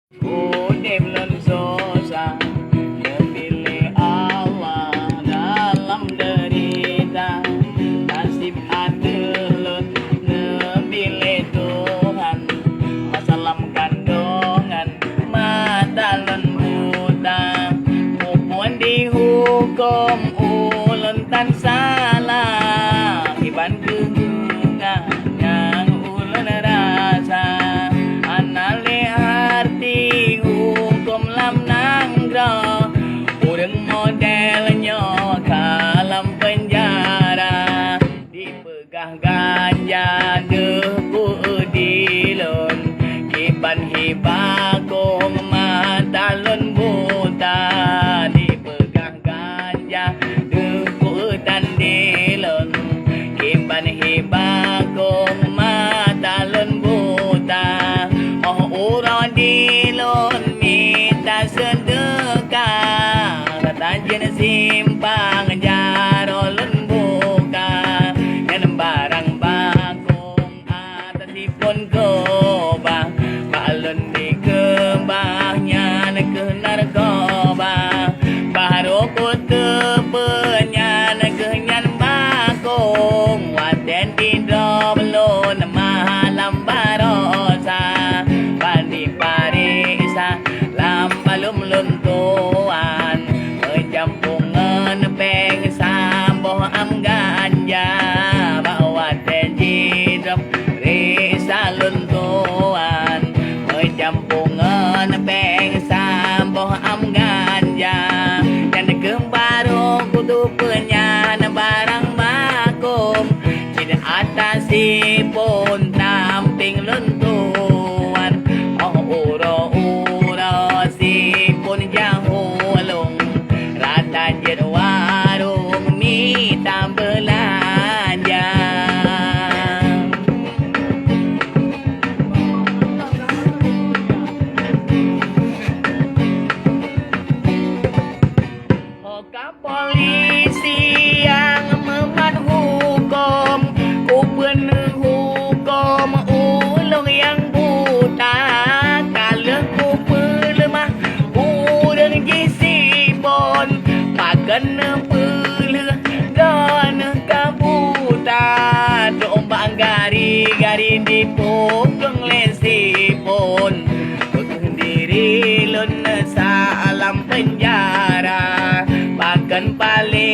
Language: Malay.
Udip lun susah, dipilih Allah dalam derita. Nasib adelut nepilih Tuhan, masalam kandungan mata lun buta. Upun dihukum ulun tan salah, iban kegungan yang ulun rasa. Anale arti hukum lam nanggro, urang modelnya kalam penjara. Dipegah ganja depu dilun, iban hibakong mata lun buta. Dipegah ganja depu dan dilun, iban hibakong mata lun buta. Ura dilun minta sedekah, tajin simpang jaro lun buka. Dan barang bakung atas dipun koba, balun di kembahnya ke narkoba. Baru kutepenya ke nyan bakung, waten di doblon malam barosa. Parisa lambalum luntuan, jampungan peng samboh am ganja. Bawa tejidap risa luntuan, jampungan peng samboh am ganja. Dan kembaru kudu penyan barang makum, tidak atas si pun tamping luntuan. Ura-ura si pun jauh lung, rata jet warung minta belanja. Hoka polisi yang meman hukum, ku penuh hukum ulung yang buta. Kena peleh dan kabuta, dombang gari-gari di pokong lesi pun. Diri lun sa alam penjara, bahkan paling